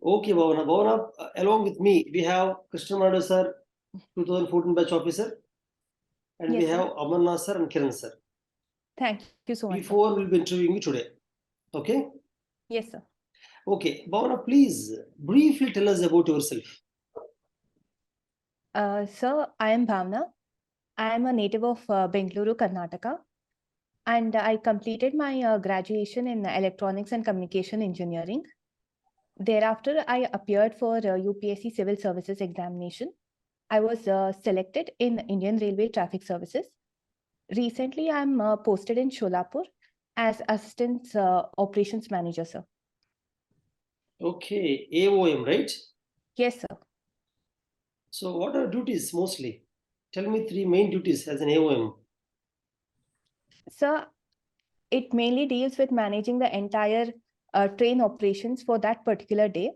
Okay, Bhavana. Bhavana, along with me, we have Krishna Madu sir, 2014 batch officer, and we Yes, sir. have Amarnath sir and Kiran sir. Thank you so much, sir. Before we'll be interviewing you today. Okay? Yes, sir. Okay. Bhavana, please briefly tell us about yourself. Sir, I am Bhavana. I am a native of Bengaluru, Karnataka, and I completed my graduation in Electronics and Communication Engineering. Thereafter, I appeared for UPSC Civil Services examination. I was selected in Indian Railway Traffic Services. Recently, I'm posted in Sholapur as Assistant Operations Manager, sir. Okay. AOM, right? Yes, sir. So what are duties mostly? Tell me 3 main duties as an AOM. Sir, it mainly deals with managing the entire train operations for that particular day,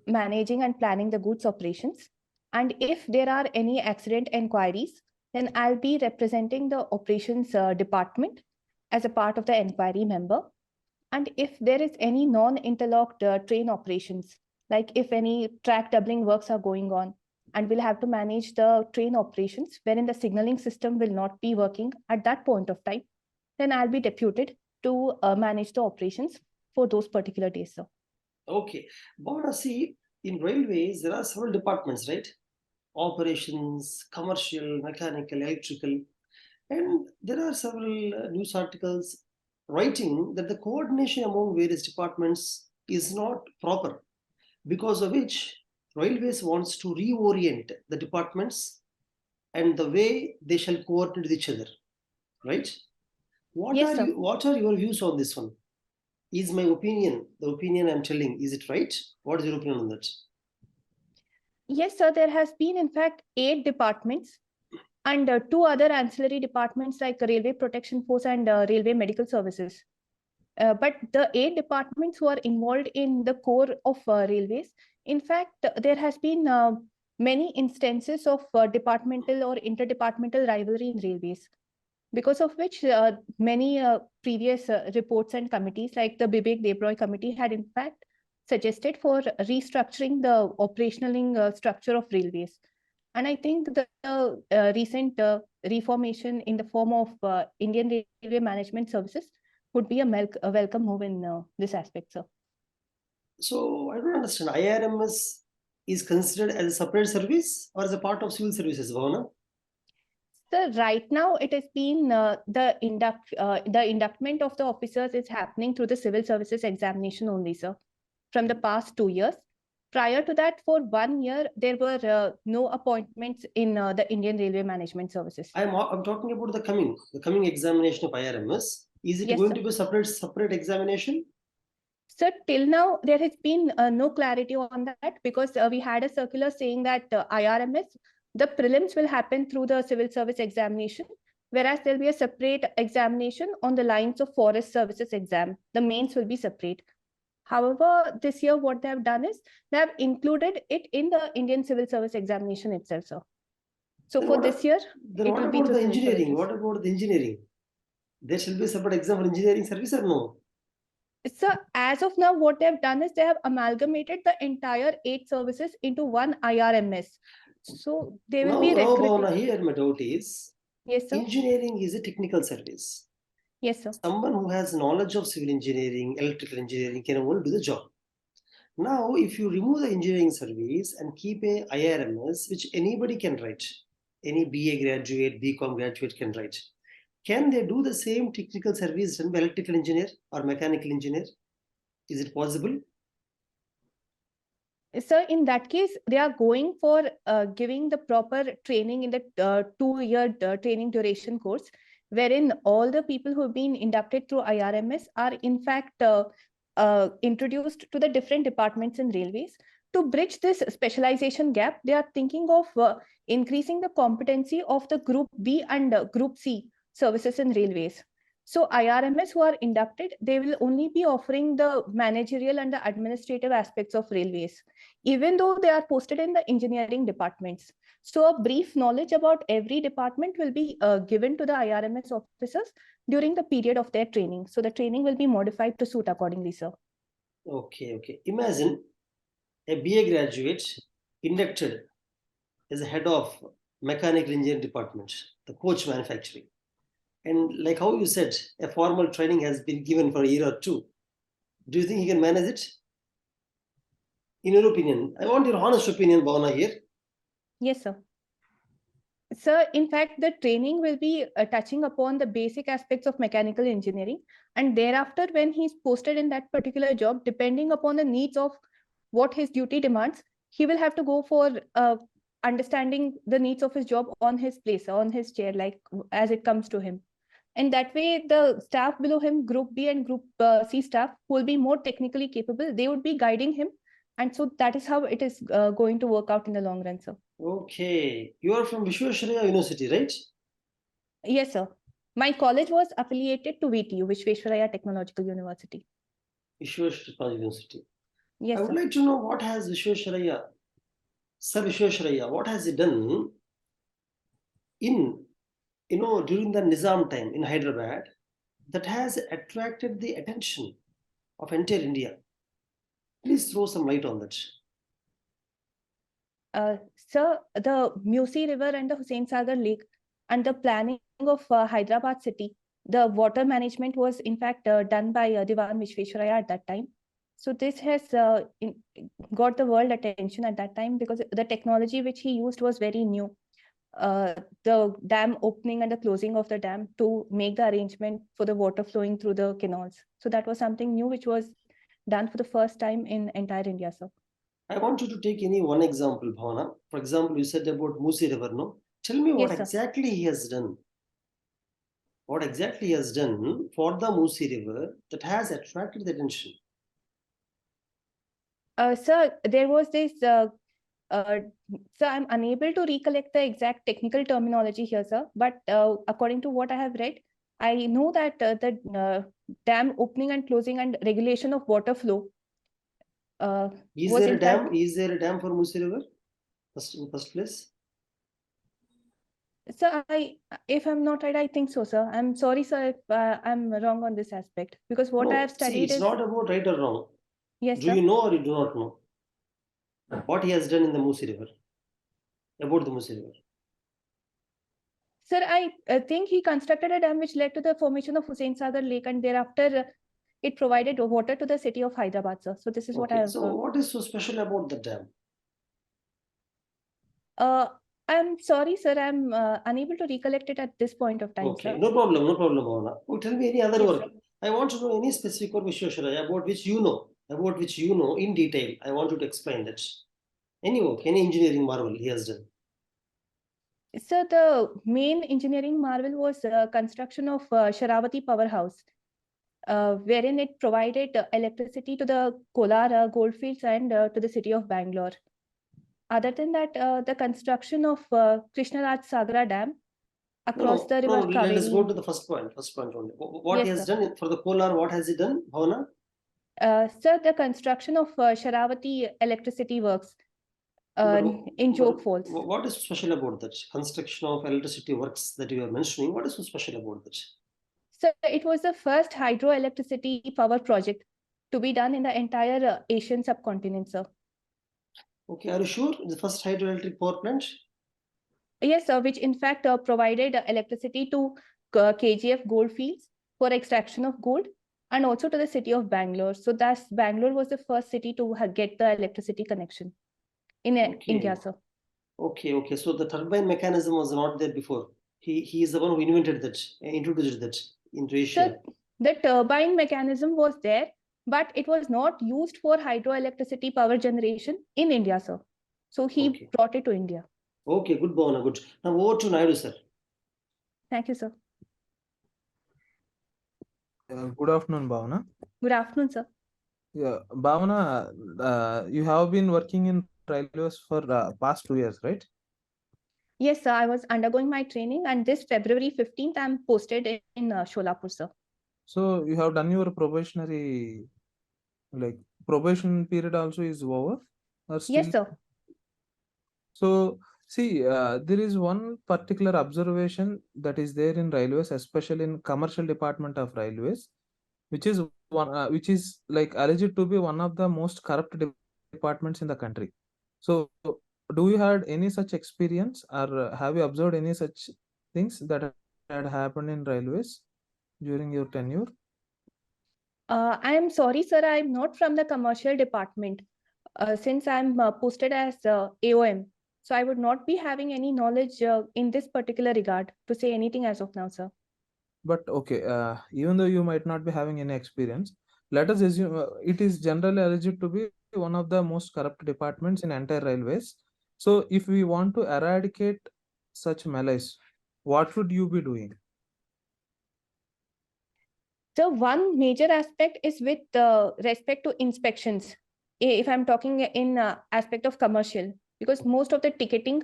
managing and planning the goods operations. And if there are any accident inquiries, then I'll be representing the operations department as a part of the inquiry member. And if there is any non-interlocked train operations, like if any track doubling works are going on, and we'll have to manage the train operations wherein the signaling system will not be working at that point of time, then I'll be deputed to manage the operations for those particular days, sir. Okay. Bhavana, see, in railways, there are several departments, right? Operations, commercial, mechanical, electrical. And there are several news articles writing that the coordination among various departments is not proper, because of which railways wants to reorient the departments and the way they shall coordinate with each other, right? Yes, sir. What are your views on this one? Is my opinion, the opinion I'm telling, is it right? What is your opinion on that? Yes, sir. There has been, in fact, 8 departments and 2 other ancillary departments like Railway Protection Force and Railway Medical Services. But the 8 departments who are involved in the core of railways, in fact, there has been many instances of departmental or interdepartmental rivalry in railways, because of which many previous reports and committees like the Bibek Debroy committee had in fact suggested for restructuring the operational structure of railways. And I think the recent reformation in the form of Indian Railway Management Services would be a welcome move in this aspect, sir. So I don't understand. IRMS is considered as a separate service or as a part of civil services, Bhavana? So right now it has been the inductment of the officers is happening through the civil services examination only, sir, from the past 2 years. Prior to that, for 1 year, there were no appointments in the Indian Railway Management Services. I'm talking about the coming examination of IRMS. Is it Yes, going sir. to be a separate examination? So till now, there has been no clarity on that, because we had a circular saying that IRMS, the prelims will happen through the civil service examination, whereas there'll be a separate examination on the lines of forest services exam. The mains will be separate. However, this year what they have done is they have included it in the Indian civil service examination itself, sir. So Then for this year, then it what will be about through the civil engineering? services. What about the engineering? There shall be a separate exam for engineering service or no? So as of now, what they have done is they have amalgamated the entire 8 services into one IRMS. So they will be recruiting. Bhavana, here my doubt is, Yes, sir. engineering is a technical service. Yes, sir. Someone who has knowledge of civil engineering, electrical engineering can only do the job. Now, if you remove the engineering service and keep a IRMS, which anybody can write, any BA graduate, BCom graduate can write, can they do the same technical service done by electrical engineer or mechanical engineer? Is it possible? So in that case, they are going for giving the proper training in the 2-year training duration course, wherein all the people who have been inducted through IRMS are in fact introduced to the different departments in railways. To bridge this specialization gap, they are thinking of increasing the competency of the Group B and Group C services in railways. So IRMS who are inducted, they will only be offering the managerial and the administrative aspects of railways, even though they are posted in the engineering departments. So a brief knowledge about every department will be given to the IRMS officers during the period of their training. So the training will be modified to suit accordingly, sir. Okay. Imagine a BA graduate inducted as a head of mechanical engineering department, the coach manufacturing. And like how you said, a formal training has been given for a year or two. Do you think he can manage it? In your opinion, I want your honest opinion, Bhavana, here. Yes, sir. Sir, in fact, the training will be touching upon the basic aspects of mechanical engineering. And thereafter, when he's posted in that particular job, depending upon the needs of what his duty demands, he will have to go for understanding the needs of his job on his place, on his chair, like as it comes to him. And that way, the staff below him, Group B and Group C staff, who will be more technically capable, they would be guiding him. And so that is how it is going to work out in the long run, sir. Okay. You are from Vijayawada University, right? Yes, sir. My college was affiliated to VTU, Vishweshwaraya Technological University. Vijayawada University. Yes, I would sir. like to know what has Vishweshwaraya, Sir Vishweshwaraya, what has he done in, during the Nizam time in Hyderabad that has attracted the attention of entire India? Please throw some light on that. Sir, the Musi River and the Hussain Sagar Lake and the planning of Hyderabad city, the water management was in fact done by Diwan Vishweshwaraya at that time. So this has got the world attention at that time because the technology which he used was very new. The dam opening and the closing of the dam to make the arrangement for the water flowing through the canals. So that was something new which was done for the first time in entire India, sir. I want you to take any one example, Bhavana. For example, you said about Musi River, no? Tell me what Yes, sir. exactly he has done. What exactly he has done for the Musi River that has attracted the attention? Sir, there was this, sir, I'm unable to recollect the exact technical terminology here, sir, but according to what I have read, I know that the dam opening and closing and regulation of water flow Is was there a in dam? fact, Is there a dam for Musi River? In first place? sir, if I'm not right, I think so, sir. I'm sorry, sir, if I'm wrong on this aspect, because what I No, have see, studied it's is, not about right or wrong. yes, Do sir. you know or you do not know what he has done in the Musi River? About the Musi River? Sir, I think he constructed a dam which led to the formation of Hussain Sagar Lake, and thereafter it provided water to the city of Hyderabad, sir. So this is what I Okay, have. so what is so special about the dam? I'm sorry, sir. I'm unable to recollect it at this point of time, Okay, sir. no problem, Bhavana. Oh, tell me any other Yes, work. sir. I want to know any specific work Vishweshwaraya about which you know in detail. I want you to explain that. Any work, any engineering marvel he has done. Sir, the main engineering marvel was construction of Sharavati powerhouse, wherein it provided electricity to the Kolar goldfields and to the city of Bangalore. Other than that, the construction of Krishnaraj Sagara Dam across the river Let us go Kaveri. to the first point. First point only. What he Yes, has sir. done for the Kolar, what has he done, Bhavana? Sir, the construction of Sharavati electricity works in Jog Falls. What is special about that? Construction of electricity works that you are mentioning, what is so special about that? So it was the first hydroelectricity power project to be done in the entire Asian subcontinent, sir. Okay, are you sure? The first hydroelectric power plant? Yes, sir, which in fact provided electricity to KGF goldfields for extraction of gold and also to the city of Bangalore. So thus Bangalore was the first city to get the electricity connection in India, sir. Okay. So the turbine mechanism was not there before. He is the one who invented that, introduced that into Asia. So the turbine mechanism was there, but it was not used for hydroelectricity power generation in India, sir. So he brought it to India. Okay, good, Bhavana, good. Now over to Naidu, sir. Thank you, sir. Good afternoon, Bhavana. Good afternoon, sir. Yeah, Bhavana, you have been working in railways for past 2 years, right? Yes, sir. I was undergoing my training, and this February 15th, I'm posted in Sholapur, sir. So you have done your probationary, like probation period also is over, or still? Yes, sir. So see, there is one particular observation that is there in railways, especially in commercial department of railways, which is like alleged to be one of the most corrupt departments in the country. So do you had any such experience, or have you observed any such things that had happened in railways during your tenure? I am sorry, sir, I am not from the commercial department. Since I'm posted as AOM, so I would not be having any knowledge in this particular regard to say anything as of now, sir. But okay, even though you might not be having any experience, let us assume it is generally alleged to be one of the most corrupt departments in entire railways. So if we want to eradicate such malaise, what should you be doing? So one major aspect is with respect to inspections. If I'm talking in aspect of commercial, because most of the ticketing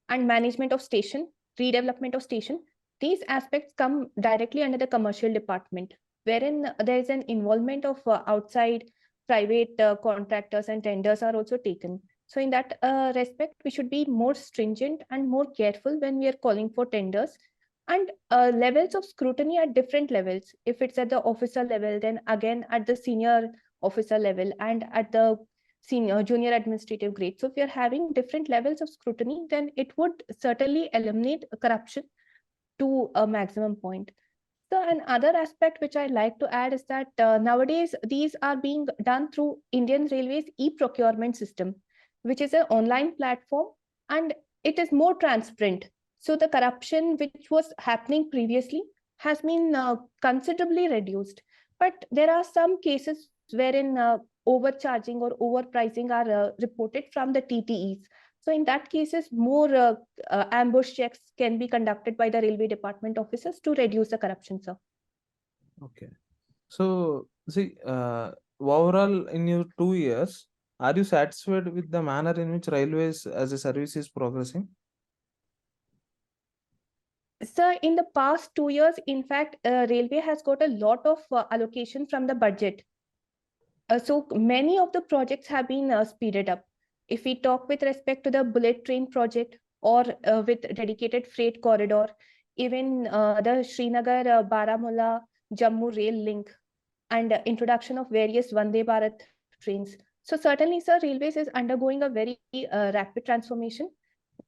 and management of station, redevelopment of station, these aspects come directly under the commercial department, wherein there is an involvement of outside private contractors and tenders are also taken. So in that respect, we should be more stringent and more careful when we are calling for tenders. And levels of scrutiny at different levels. If it's at the officer level, then again at the senior officer level and at the senior junior administrative grade. So if you're having different levels of scrutiny, then it would certainly eliminate corruption to a maximum point. So another aspect which I like to add is that nowadays these are being done through Indian Railways e-procurement system, which is an online platform and it is more transparent. So the corruption which was happening previously has been considerably reduced. But there are some cases wherein overcharging or overpricing are reported from the TTEs. So in that cases, more ambush checks can be conducted by the railway department officers to reduce the corruption, sir. Okay. So see, overall in your 2 years, are you satisfied with the manner in which railways as a service is progressing? Sir, in the past 2 years, in fact, railway has got a lot of allocation from the budget. So many of the projects have been speeded up. If we talk with respect to the bullet train project or with dedicated freight corridor, even the Srinagar, Baramulla, Jammu rail link, and introduction of various Vande Bharat trains. So certainly, sir, railways is undergoing a very rapid transformation.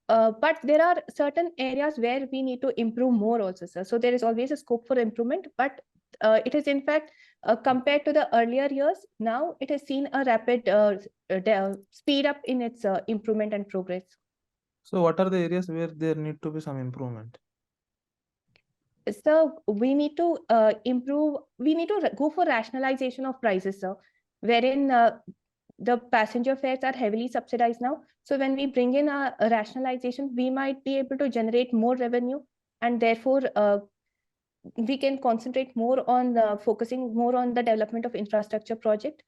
But there are certain areas where we need to improve more also, sir. So there is always a scope for improvement, but it is in fact compared to the earlier years, now it has seen a rapid speed up in its improvement and progress. So what are the areas where there need to be some improvement? So we need to improve, we need to go for rationalization of prices, sir, wherein the passenger fares are heavily subsidized now. So when we bring in a rationalization, we might be able to generate more revenue, and therefore we can concentrate more on focusing more on the development of infrastructure project.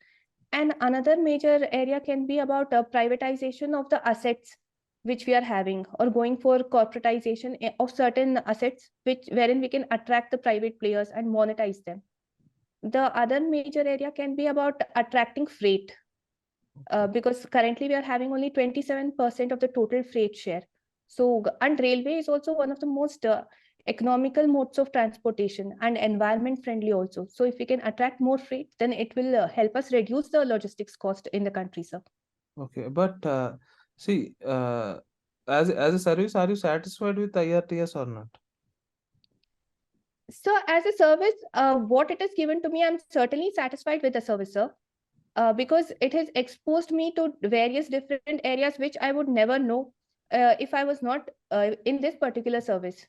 And another major area can be about privatization of the assets which we are having, or going for corporatization of certain assets wherein we can attract the private players and monetize them. The other major area can be about attracting freight. Because currently we are having only 27% of the total freight share. So, and railway is also one of the most economical modes of transportation and environment friendly also. So if we can attract more freight, then it will help us reduce the logistics cost in the country, sir. Okay, but see, as a service, are you satisfied with IRTS or not? So as a service, what it has given to me, I'm certainly satisfied with the service, sir. Because it has exposed me to various different areas which I would never know if I was not in this particular service.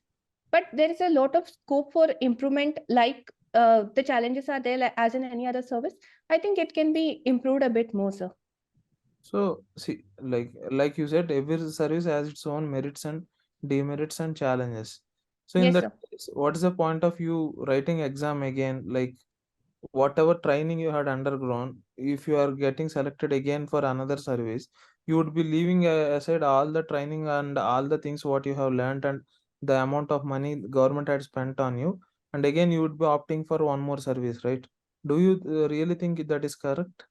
But there is a lot of scope for improvement, like the challenges are there as in any other service. I think it can be improved a bit more, sir. So see, like you said, every service has its own merits and demerits and challenges. So in Yes, that sir. case, what is the point of you writing exam again? Like whatever training you had undergone, if you are getting selected again for another service, you would be leaving aside all the training and all the things what you have learned and the amount of money the government had spent on you, and again you would be opting for one more service, right? Do you really think that is correct?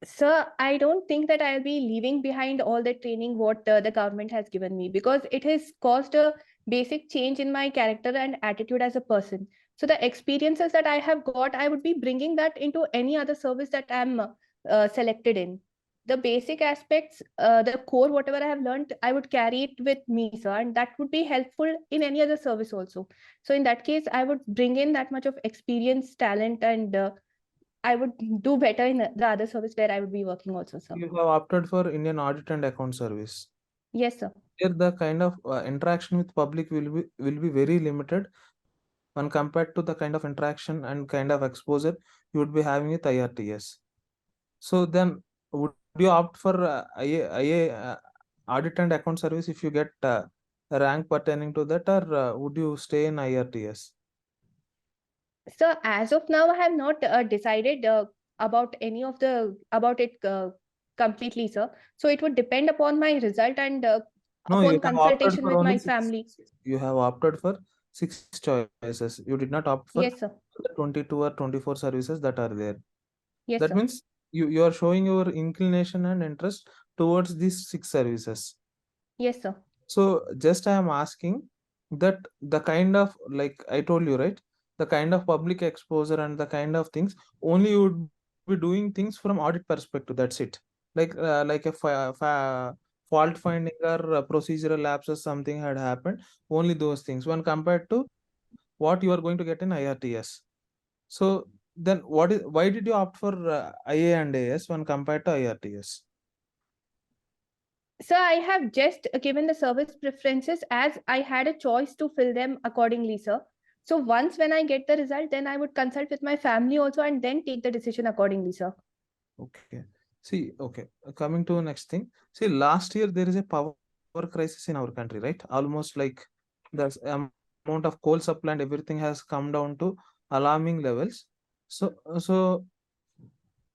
Sir, I don't think that I'll be leaving behind all the training what the government has given me, because it has caused a basic change in my character and attitude as a person. So the experiences that I have got, I would be bringing that into any other service that I'm selected in. The basic aspects, the core, whatever I have learned, I would carry it with me, sir, and that would be helpful in any other service also. So in that case, I would bring in that much of experience, talent, and I would do better in the other service where I would be working also, sir. You have opted for Indian Audit and Account Service. Yes, sir. Here, the kind of interaction with public will be very limited when compared to the kind of interaction and kind of exposure you would be having with IRTS. So then, would you opt for IA Audit and Account Service if you get a rank pertaining to that, or would you stay in IRTS? So as of now, I have not decided about it completely, sir. So it would depend upon my result and No, upon you have opted consultation for with only my six. family. You have opted for 6 choices. You did not opt for Yes, sir. the 22 or 24 services that are there. Yes, That sir. means you are showing your inclination and interest towards these 6 services. Yes, sir. So just I am asking that the kind of, like I told you, right? The kind of public exposure and the kind of things, only you would be doing things from audit perspective. That's it. Like a fault finding or procedural lapses, something had happened. Only those things when compared to what you are going to get in IRTS. So then why did you opt for IA and AS when compared to IRTS? So I have just given the service preferences as I had a choice to fill them accordingly, sir. So once when I get the result, then I would consult with my family also and then take the decision accordingly, sir. Okay. See, okay. Coming to next thing. See, last year there is a power crisis in our country, right? Almost like the amount of coal supply and everything has come down to alarming levels. So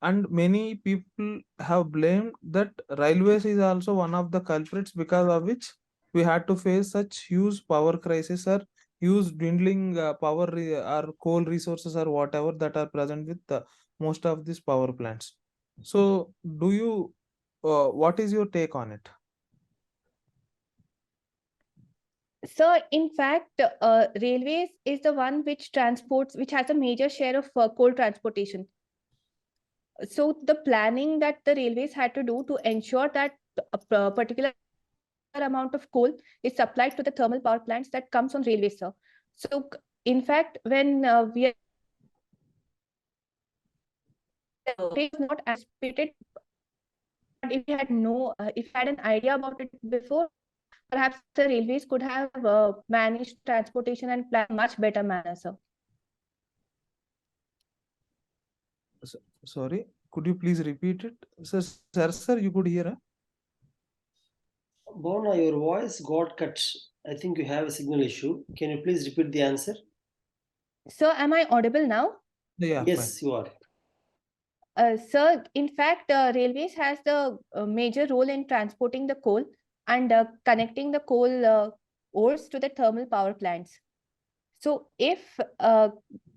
and many people have blamed that railways is also one of the culprits because of which we had to face such huge power crisis or huge dwindling or coal resources or whatever that are present with most of these power plants. So do you what is your take on it? So in fact, railways is the one which has a major share of coal transportation. So the planning that the railways had to do to ensure that a particular amount of coal is supplied to the thermal power plants that comes on railways, sir. So in fact, when we are it was not anticipated, but if we had if we had an idea about it before, perhaps the railways could have managed transportation and plan much better manner, sir. Sorry, could you please repeat it? Sir, you could hear? Bhavana, your voice got cut. I think you have a signal issue. Can you please repeat the answer? Sir, am I audible now? Yeah, Yes, fine. you are. Sir, in fact, railways has the major role in transporting the coal and connecting the coal ores to the thermal power plants. So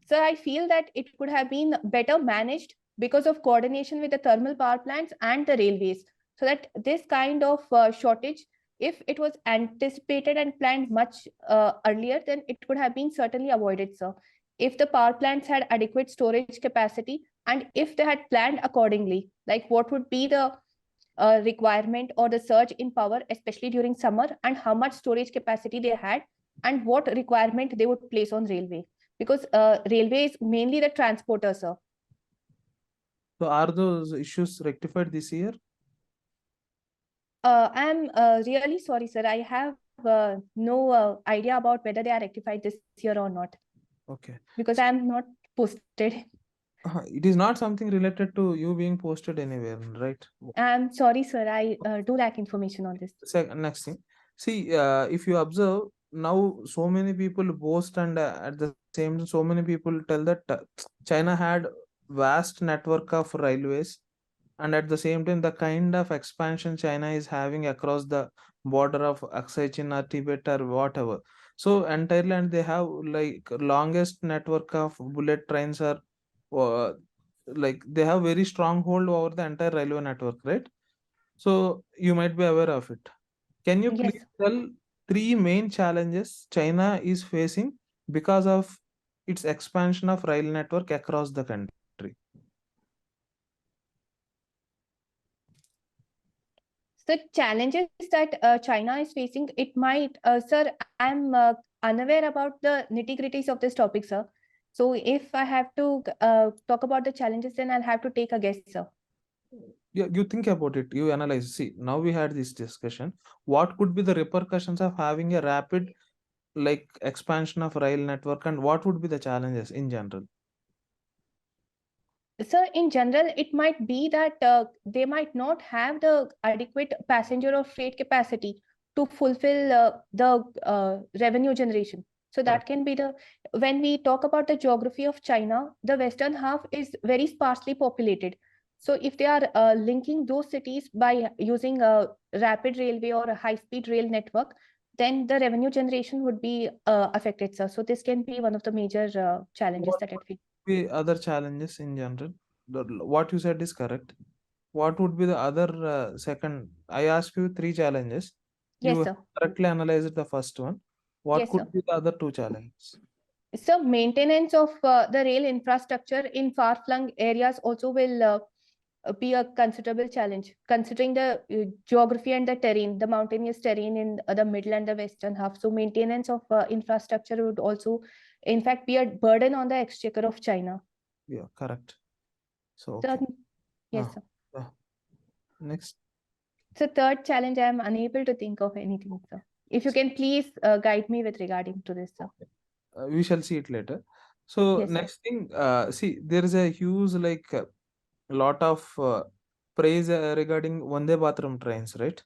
so I feel that it could have been better managed because of coordination with the thermal power plants and the railways, so that this kind of shortage, if it was anticipated and planned much earlier, then it could have been certainly avoided, sir. If the power plants had adequate storage capacity and if they had planned accordingly, like what would be the requirement or the surge in power, especially during summer, and how much storage capacity they had, and what requirement they would place on railway, because railway is mainly the transporter, sir. So are those issues rectified this year? I'm really sorry, sir. I have no idea about whether they are rectified this year or not. Okay. Because I am not posted. It is not something related to you being posted anywhere, right? I'm sorry, sir. I do lack information on this. Next thing. See, if you observe, now so many people boast and at the same time, so many people tell that China had vast network of railways, and at the same time the kind of expansion China is having across the border of Aksai or Tibet or whatever. So entirely, and they have like longest network of bullet trains or like they have very strong hold over the entire railway network, right? So you might be aware of it. Can you Yes. please tell 3 main challenges China is facing because of its expansion of rail network across the country? So challenges that China is facing, it might, sir, I'm unaware about the nitty-gritties of this topic, sir. So if I have to talk about the challenges, then I'll have to take a guess, sir. Yeah, you think about it, you analyze. See, now we had this discussion. What could be the repercussions of having a rapid like expansion of rail network, and what would be the challenges in general? Sir, in general, it might be that they might not have the adequate passenger or freight capacity to fulfill the revenue generation. So that can be the, when we talk about the geography of China, the western half is very sparsely populated. So if they are linking those cities by using a rapid railway or a high-speed rail network, then the revenue generation would be affected, sir. So this can be one of the major challenges What that it faces. be other challenges in general? What you said is correct. What would be the other second? I asked you 3 challenges. Yes, You sir. correctly analyzed the first one. What Yes, sir. could be the other 2 challenges? So maintenance of the rail infrastructure in far-flung areas also will be a considerable challenge, considering the geography and the terrain, the mountainous terrain in the middle and the western half. So maintenance of infrastructure would also, in fact, be a burden on the exchequer of China. Yeah, correct. So, So, okay. yes, Ah, sir. Next. So third challenge, I am unable to think of anything, sir. If you can please guide me with regarding to this, sir. We shall see it later. So Yes, sir. next thing, see, there is a huge like lot of praise regarding Vande Bharat trains, right?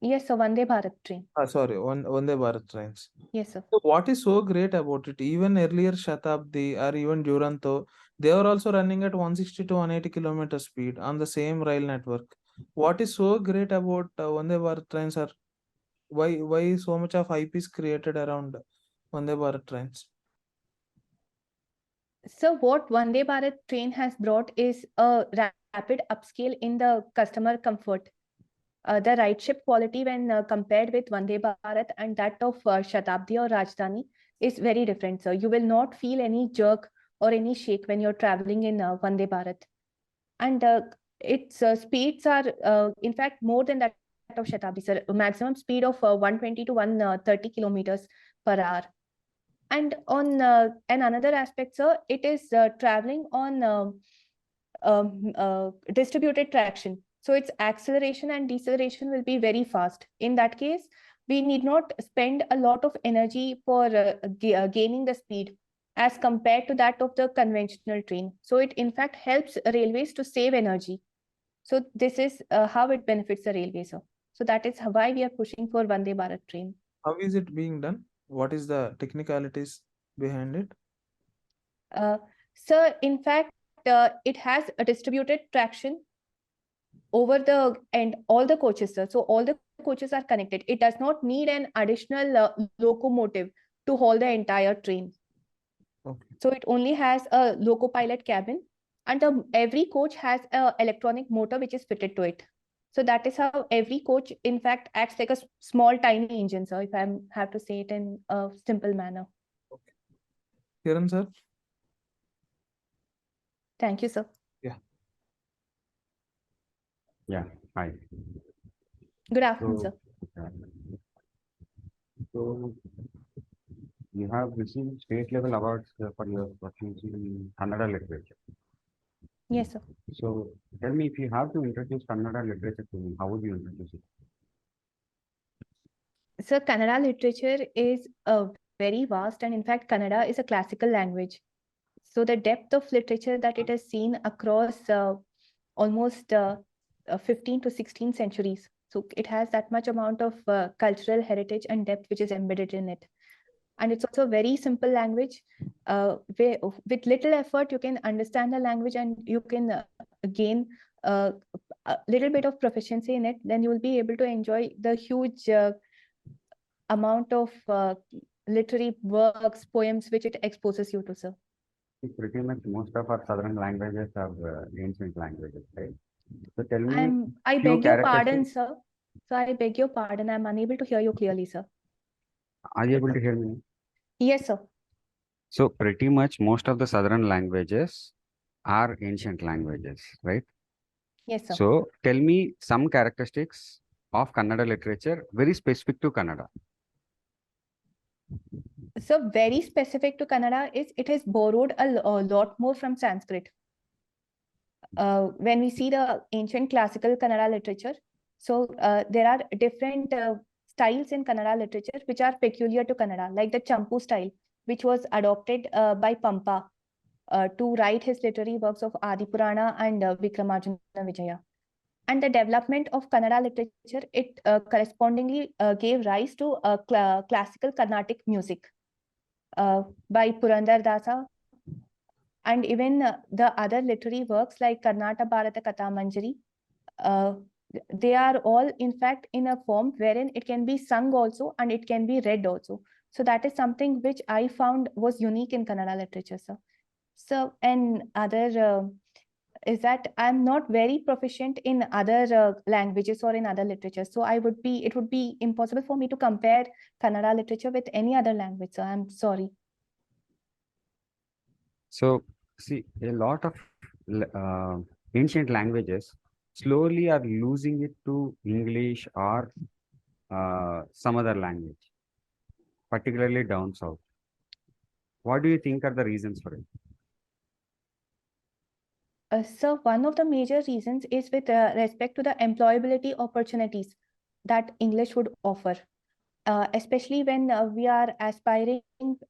Yes, sir. Vande Bharat train. Sorry, Vande Bharat trains. Yes, sir. So what is so great about it? Even earlier Shatabdi or even Duranto, they are also running at 160 to 180 kilometer speed on the same rail network. What is so great about Vande Bharat trains? Are why so much of hype is created around Vande Bharat trains? So what Vande Bharat train has brought is a rapid upscale in the customer comfort. The rideship quality when compared with Vande Bharat and that of Shatabdi or Rajdhani is very different. So you will not feel any jerk or any shake when you're traveling in Vande Bharat. And its speeds are, in fact, more than that of Shatabdi, sir. A maximum speed of 120 to 130 kilometers per hour. And on and another aspect, sir, it is traveling on distributed traction. So its acceleration and deceleration will be very fast. In that case, we need not spend a lot of energy for gaining the speed as compared to that of the conventional train. So it in fact helps railways to save energy. So this is how it benefits the railways, sir. So that is why we are pushing for Vande Bharat train. How is it being done? What is the technicalities behind it? So in fact, it has a distributed traction over the and all the coaches, sir. So all the coaches are connected. It does not need an additional locomotive to haul the entire train. Okay. So it only has a loco pilot cabin, and every coach has an electronic motor which is fitted to it. So that is how every coach, in fact, acts like a small, tiny engine, sir, if I have to say it in a simple manner. Okay. Kiran sir? Thank you, sir. Yeah. Yeah, hi. Good afternoon, So, sir. so you have received state level awards for your proficiency in Kannada literature. Yes, sir. So tell me, if you have to introduce Kannada literature to me, how would you introduce it? So Kannada literature is very vast, and in fact, Kannada is a classical language. So the depth of literature that it has seen across almost 15 to 16 centuries. So it has that much amount of cultural heritage and depth which is embedded in it. And it's also a very simple language. Where, with little effort, you can understand the language and you can gain a little bit of proficiency in it. Then you will be able to enjoy the huge amount of literary works, poems, which it exposes you to, sir. Pretty much most of our southern languages are ancient languages, right? So tell me I few beg your pardon, characteristics. sir. So I beg your pardon. I'm unable to hear you clearly, sir. Are you able to hear me? Yes, sir. So pretty much most of the southern languages are ancient languages, right? Yes, sir. So tell me some characteristics of Kannada literature very specific to Kannada. So very specific to Kannada is it has borrowed a lot more from Sanskrit. When we see the ancient classical Kannada literature, so there are different styles in Kannada literature which are peculiar to Kannada, like the Champu style, which was adopted by Pampa to write his literary works of Adi Purana and Vikramarjuna Vijaya. And the development of Kannada literature, it correspondingly gave rise to classical Carnatic music by Purandar Dasa, and even the other literary works like Karnata Bharata Katha Manjari. They are all in fact in a form wherein it can be sung also and it can be read also. So that is something which I found was unique in Kannada literature, sir. So, and other is that I'm not very proficient in other languages or in other literature. So it would be impossible for me to compare Kannada literature with any other language. So I'm sorry. So see, a lot of ancient languages slowly are losing it to English or some other language, particularly down south. What do you think are the reasons for it? So one of the major reasons is with respect to the employability opportunities that English would offer, especially when we are aspiring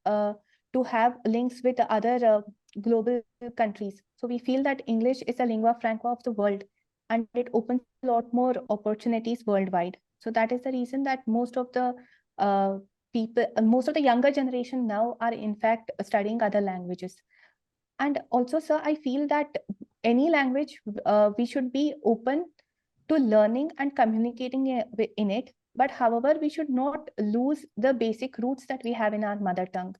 to have links with other global countries. So we feel that English is a lingua franca of the world, and it opens a lot more opportunities worldwide. So that is the reason that most of the most of the younger generation now are in fact studying other languages. And also, sir, I feel that any language, we should be open to learning and communicating in it. But however, we should not lose the basic roots that we have in our mother tongue.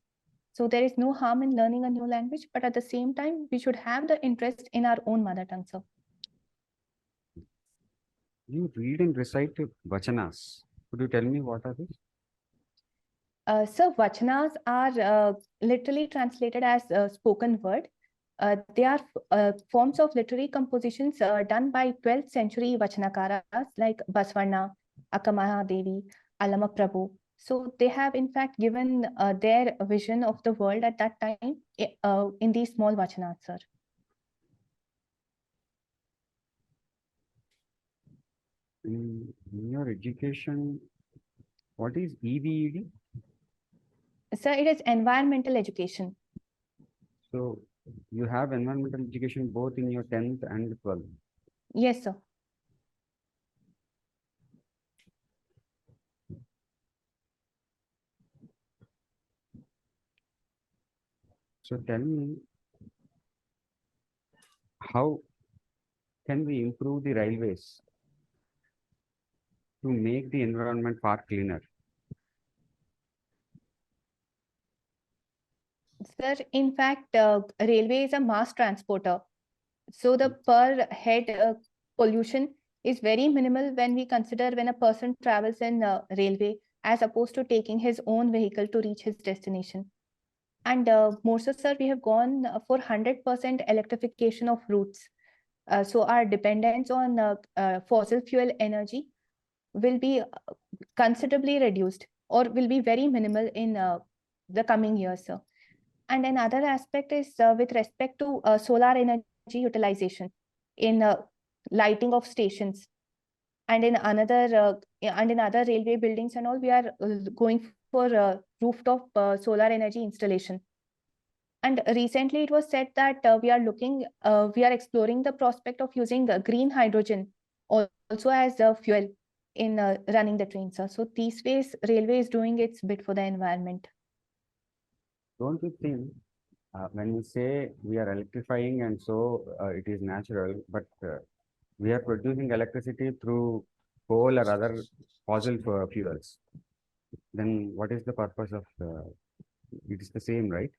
So there is no harm in learning a new language, but at the same time, we should have the interest in our own mother tongue, sir. You read and recite vachanas. Could you tell me what are these? So vachanas are literally translated as spoken word. They are forms of literary compositions done by 12th century vachanakaras like Basvarna, Akamahadevi, Alamaprabhu. So they have in fact given their vision of the world at that time in these small vachanas, sir. In your education, what is EVED? Sir, it is environmental education. So you have environmental education both in your 10th and 12th. Yes, sir. So tell me, how can we improve the railways to make the environment far cleaner? Sir, in fact, railway is a mass transporter. So the per head pollution is very minimal when we consider when a person travels in railway as opposed to taking his own vehicle to reach his destination. And more so, sir, we have gone for 100% electrification of routes. So our dependence on fossil fuel energy will be considerably reduced or will be very minimal in the coming years, sir. And another aspect is with respect to solar energy utilization in lighting of stations, and in other railway buildings and all, we are going for rooftop solar energy installation. And recently it was said that we are exploring the prospect of using green hydrogen also as a fuel in running the trains. So these ways, railway is doing its bit for the environment. Don't you think when we say we are electrifying and so it is natural, but we are producing electricity through coal or other fossil fuels, then what is the purpose of it is the same, right?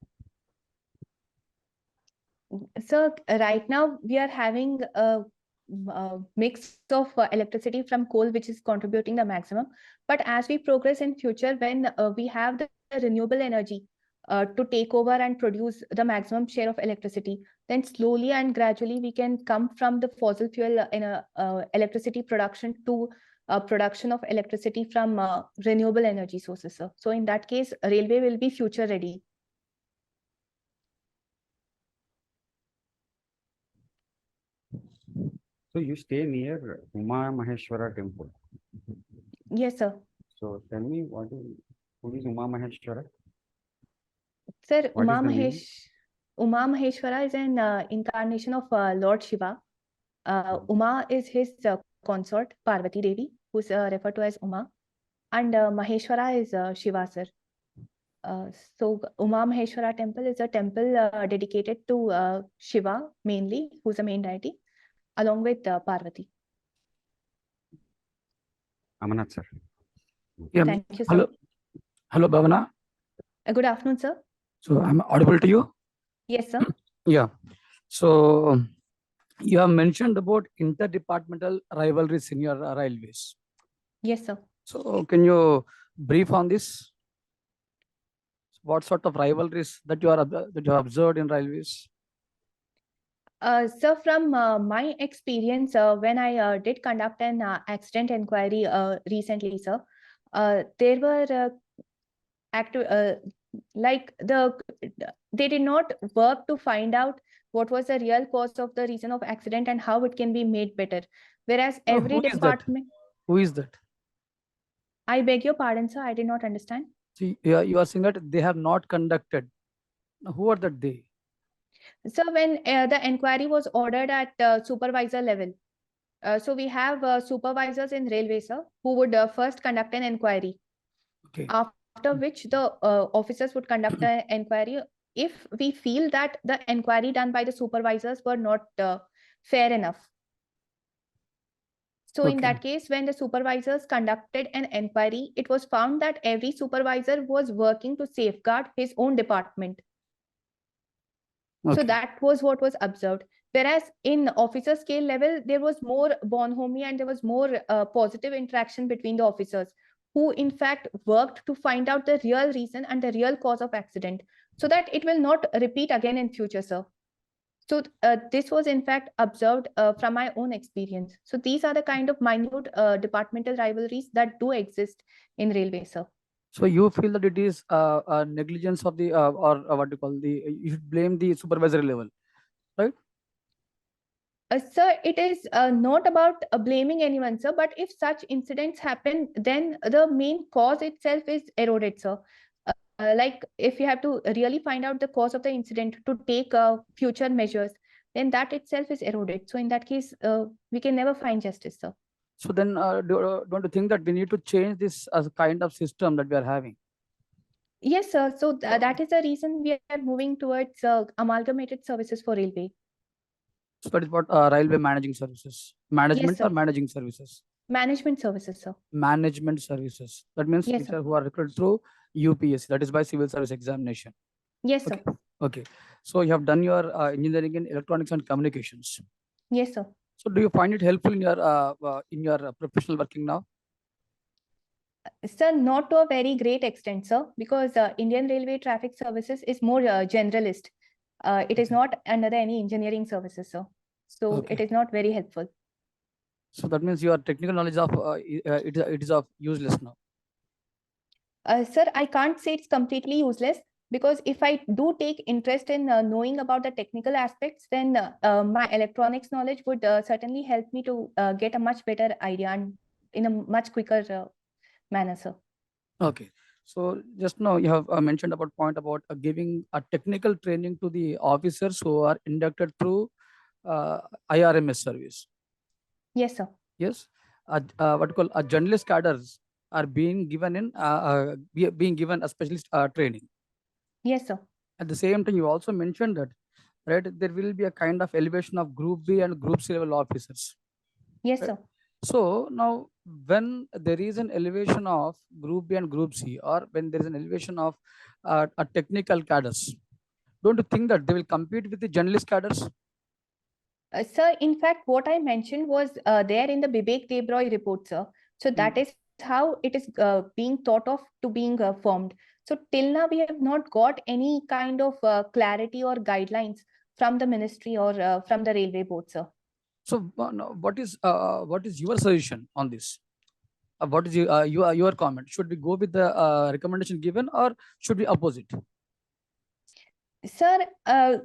So right now we are having a mix of electricity from coal, which is contributing the maximum. But as we progress in future, when we have the renewable energy to take over and produce the maximum share of electricity, then slowly and gradually we can come from the fossil fuel in a electricity production to production of electricity from renewable energy sources, sir. So in that case, railway will be future ready. So you stay near Uma Maheshwara temple. Yes, sir. So tell me who is Uma Maheshwara? Sir, What is the meaning? Uma Maheshwara is an incarnation of Lord Shiva. Uma is his consort, Parvati Devi, who is referred to as Uma. And Maheshwara is Shiva, sir. So Uma Maheshwara temple is a temple dedicated to Shiva mainly, who's the main deity, along with Parvati. Amanath, sir. Yeah. Thank you, sir. Hello. Hello, Bhavana. Good afternoon, sir. So I'm audible to you? Yes, sir. Yeah. So you have mentioned about interdepartmental rivalries in your railways. Yes, sir. So can you brief on this? What sort of rivalries that you have observed in railways? So from my experience, when I did conduct an accident inquiry recently, sir, there were they did not work to find out what was the real cause of the reason of accident and how it can be made better. Whereas No, every who is that? department. Who is that? I beg your pardon, sir. I did not understand. See, you are saying that they have not conducted. Now, who are that they? So when the inquiry was ordered at supervisor level, so we have supervisors in railway, sir, who would first conduct an inquiry. Okay. After which the officers would conduct an inquiry if we feel that the inquiry done by the supervisors were not fair enough. So in that case, when the supervisors conducted an inquiry, it was found that every supervisor was working to safeguard his own department. So that was what was observed. Whereas in officer scale level, there was more bonhomie and there was more positive interaction between the officers who in fact worked to find out the real reason and the real cause of accident so that it will not repeat again in future, sir. So this was in fact observed from my own experience. So these are the kind of minute departmental rivalries that do exist in railway, sir. So you feel that it is a negligence of the or what you call you should blame the supervisory level, right? Sir, it is not about blaming anyone, sir, but if such incidents happen, then the main cause itself is eroded, sir. Like if you have to really find out the cause of the incident to take future measures, then that itself is eroded. So in that case, we can never find justice, sir. So then don't you think that we need to change this as a kind of system that we are having? Yes, sir. So that is the reason we are moving towards amalgamated services for railway. So that is what railway managing services, management Yes, or managing services? Management services, sir. Management services. That means yes, who are recruited through UPSC, that is by civil service examination. Yes, okay. sir. Okay. So you have done your engineering in electronics and communications. Yes, sir. So do you find it helpful in your professional working now? Sir, not to a very great extent, sir, because Indian Railway Traffic Services is more generalist. It is not under any engineering services, sir. So it is not very helpful. So that means your technical knowledge of it is of useless now. Sir, I can't say it's completely useless because if I do take interest in knowing about the technical aspects, then my electronics knowledge would certainly help me to get a much better idea and in a much quicker manner, sir. Okay. So just now you have mentioned about giving a technical training to the officers who are inducted through IRMS service. Yes, sir. Yes. What you call a journalist cadres are being given a specialist training. Yes, sir. At the same time, you also mentioned that, right, there will be a kind of elevation of Group B and Group C level officers. Yes, sir. So now, when there is an elevation of Group B and Group C, or when there is an elevation of a technical cadres, don't you think that they will compete with the journalist cadres? Sir, in fact, what I mentioned was there in the Bibek Debroy report, sir. So that is how it is being thought of to being formed. So till now, we have not got any kind of clarity or guidelines from the ministry or from the railway board, sir. So now what is your suggestion on this? What is your comment? Should we go with the recommendation given, or should we oppose it? Sir,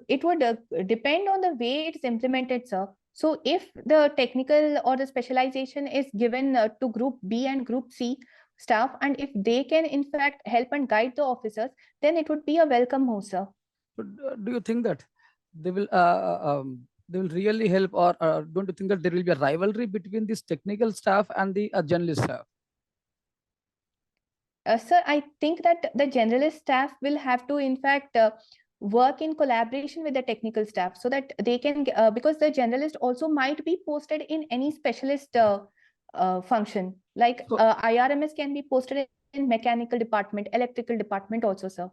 it would depend on the way it's implemented, sir. So if the technical or the specialization is given to Group B and Group C staff, and if they can in fact help and guide the officers, then it would be a welcome move, sir. But, do you think that they will really help, or don't you think that there will be a rivalry between this technical staff and the journalist staff? Sir, I think that the generalist staff will have to in fact work in collaboration with the technical staff, so that they can, because the generalist also might be posted in any specialist function, like So- IRMS can be posted in mechanical department, electrical department also, sir.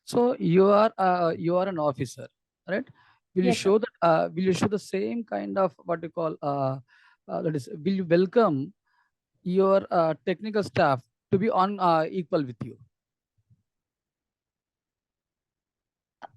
So you are an officer, right? Will you Yes, sir. show that? Will you show the same kind of what you call that is? Will you welcome your technical staff to be on equal with you?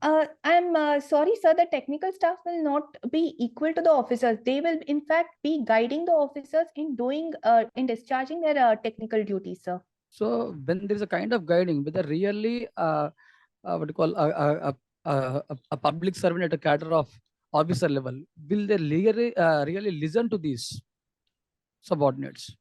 I'm sorry, sir, the technical staff will not be equal to the officers. They will in fact be guiding the officers in doing in discharging their technical duties, sir. So when there is a kind of guiding, whether really what you call a public servant at a cadre of officer level, will they really listen to these subordinates?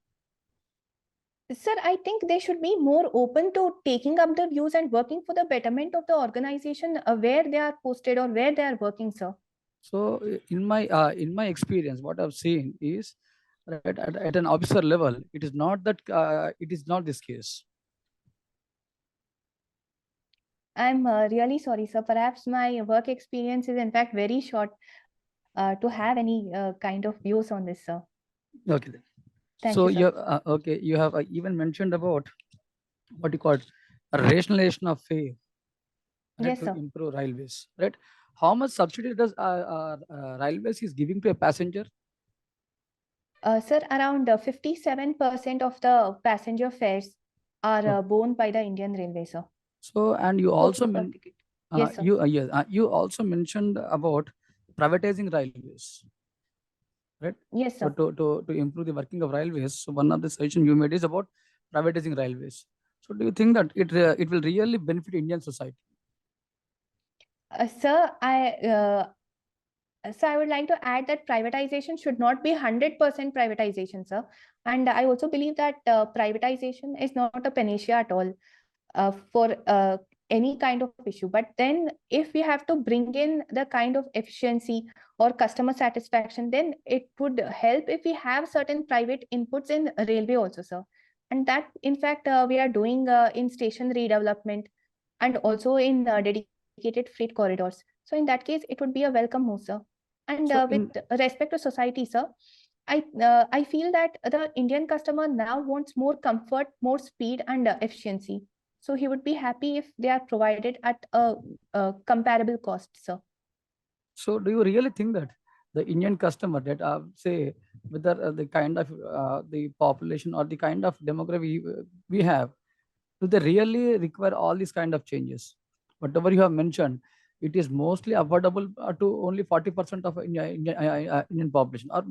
Sir, I think they should be more open to taking up the views and working for the betterment of the organization where they are posted or where they are working, sir. So in my experience, what I've seen is, right, at an officer level, it is not that it is not this case. I'm really sorry, sir. Perhaps my work experience is in fact very short to have any kind of views on this, sir. Okay then. Thank So you, sir. okay, you have even mentioned about what you call a rationalization of fare, right, Yes, to sir. improve railways, right? How much subsidy does railways is giving to a passenger? Sir, around 57% of the passenger fares are Oh. borne by the Indian Railway, sir. So, and you Per also ticket. Yes, sir. you also mentioned about privatizing railways, right? Yes, So sir. to improve the working of railways, so one of the suggestions you made is about privatizing railways. So do you think that it will really benefit Indian society? Sir, I would like to add that privatization should not be 100% privatization, sir. And I also believe that privatization is not a panacea at all for any kind of issue. But then if we have to bring in the kind of efficiency or customer satisfaction, then it would help if we have certain private inputs in railway also, sir. And that, in fact, we are doing in station redevelopment and also in dedicated freight corridors. So in that case, it would be a welcome move, sir. And So with respect to society, sir, I feel that the Indian customer now wants more comfort, more speed, and efficiency. So he would be happy if they are provided at a comparable cost, sir. So do you really think that the Indian customer that say whether the kind of the population or the kind of demography we have, do they really require all these kind of changes? Whatever you have mentioned, it is mostly affordable to only 40% of Indian population, or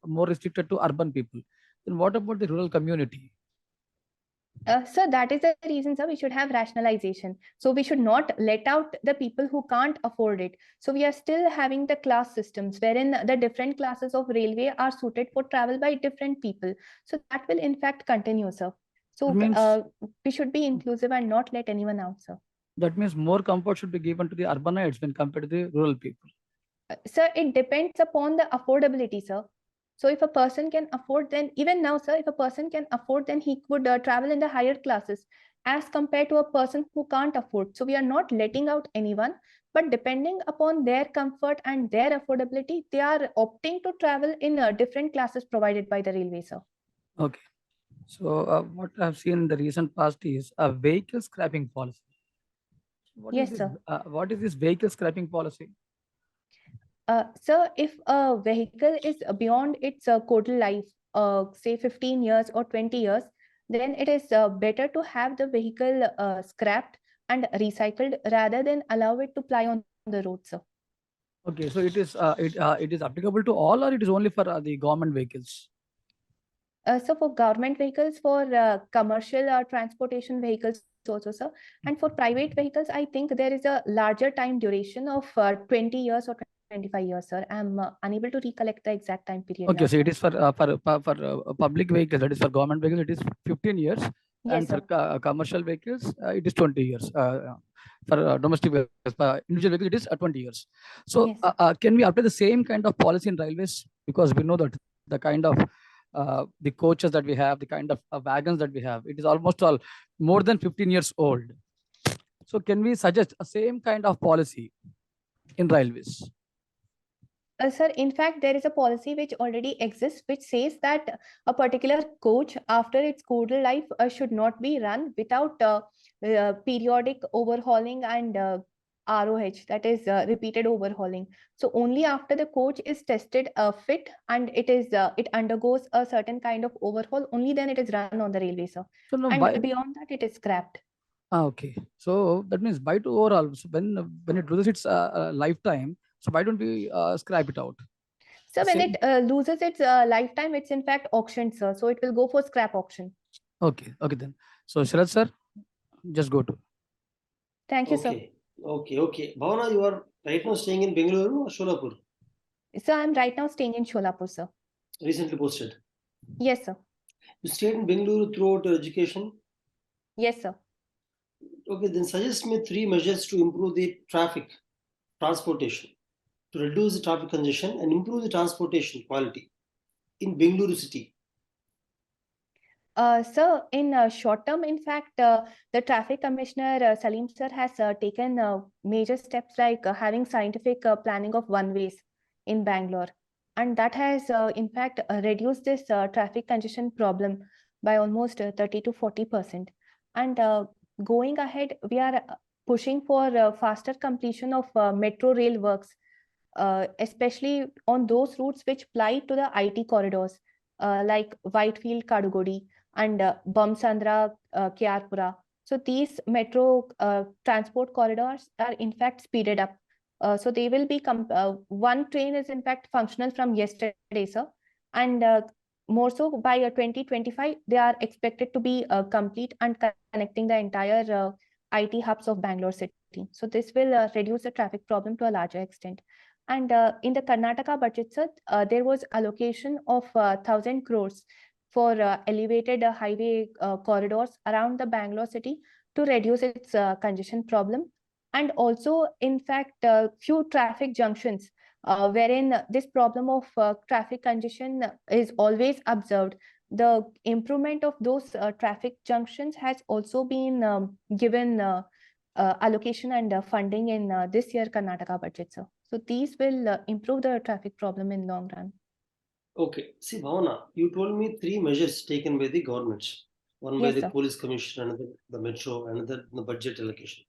more restricted to urban people. Then what about the rural community? Sir, that is the reason, sir, we should have rationalization. So we should not let out the people who can't afford it. So we are still having the class systems wherein the different classes of railway are suited for travel by different people. So that will in fact continue, sir. So It means we should be inclusive and not let anyone out, sir. that means more comfort should be given to the urbanites when compared to the rural people. Sir, it depends upon the affordability, sir. So if a person can afford, then even now, sir, if a person can afford, then he could travel in the higher classes as compared to a person who can't afford. So we are not letting out anyone, but depending upon their comfort and their affordability, they are opting to travel in different classes provided by the railway, sir. Okay. So what I've seen in the recent past is a vehicle scrapping policy. Yes, sir. What is this vehicle scrapping policy? Sir, if a vehicle is beyond its total life, say 15 years or 20 years, then it is better to have the vehicle scrapped and recycled rather than allow it to ply on the road, sir. Okay, so it is applicable to all, or it is only for the government vehicles? So for government vehicles, for commercial transportation vehicles also, sir, and for private vehicles, I think there is a larger time duration of 20 years or 25 years, sir. I'm unable to recollect the exact time period. Okay, now, so sir. it is for public vehicles, that is for government vehicles, it is 15 years, and Yes, for sir. commercial vehicles, it is 20 years. For domestic vehicles, individual vehicles, it is 20 years. So Yes, sir. can we apply the same kind of policy in railways? Because we know that the kind of the coaches that we have, the kind of wagons that we have, it is almost all more than 15 years old. So can we suggest a same kind of policy in railways? Sir, in fact, there is a policy which already exists, which says that a particular coach, after its career life, should not be run without periodic overhauling and ROH, that is repeated overhauling. So only after the coach is tested fit and it undergoes a certain kind of overhaul, only then it is run on the railway, sir. So no, And beyond that, it is scrapped. Okay, so that means buy to overall. So when it loses its lifetime, so why don't we scrap it out? So when Same. it loses its lifetime, it's in fact auctioned, sir. So it will go for scrap auction. Okay, okay then. So Sharat sir, just go to. Thank you, sir. Okay. Bhavana, you are right now staying in Bengaluru or Sholapur? So I'm right now staying in Sholapur, sir. Recently posted. Yes, sir. You stayed in Bengaluru throughout your education? Yes, sir. Okay, then suggest me 3 measures to improve the transportation, to reduce the traffic congestion and improve the transportation quality in Bengaluru city. Sir, in short term, in fact, the traffic commissioner, Salim sir, has taken major steps like having scientific planning of one-ways in Bangalore. And that has, in fact, reduced this traffic congestion problem by almost 30 to 40%. And going ahead, we are pushing for faster completion of metro rail works, especially on those routes which ply to the IT corridors, like Whitefield, Kadugodi, and Bamsandra, Kyarpura. So these metro transport corridors are in fact speeded up. So they will be, one train is in fact functional from yesterday, sir. And more so by 2025, they are expected to be complete and connecting the entire IT hubs of Bangalore city. So this will reduce the traffic problem to a larger extent. And in the Karnataka budget, sir, there was allocation of 1,000 crores for elevated highway corridors around the Bangalore city to reduce its congestion problem. And also, in fact, few traffic junctions wherein this problem of traffic congestion is always observed. The improvement of those traffic junctions has also been given allocation and funding in this year Karnataka budget, sir. So these will improve the traffic problem in long run. Okay, see Bhavana, you told me 3 measures taken by the government. One by Yes, the sir. police commission, another the metro, another the budget allocation.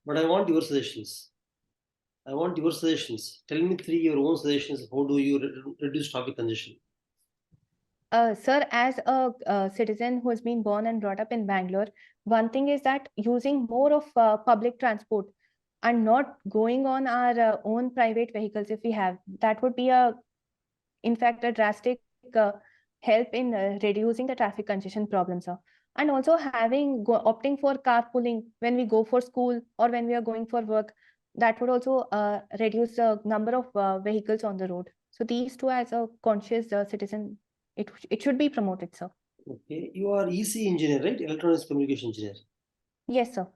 But I want your suggestions. Tell me 3 your own suggestions. How do you reduce traffic congestion? Sir, as a citizen who has been born and brought up in Bangalore, one thing is that using more of public transport and not going on our own private vehicles if we have, that would be in fact, a drastic help in reducing the traffic congestion problem, sir. And also opting for carpooling when we go for school or when we are going for work, that would also reduce the number of vehicles on the road. So these two, as a conscious citizen, it should be promoted, sir. Okay, you are EC engineer, right? Electronics communication engineer. Yes, sir.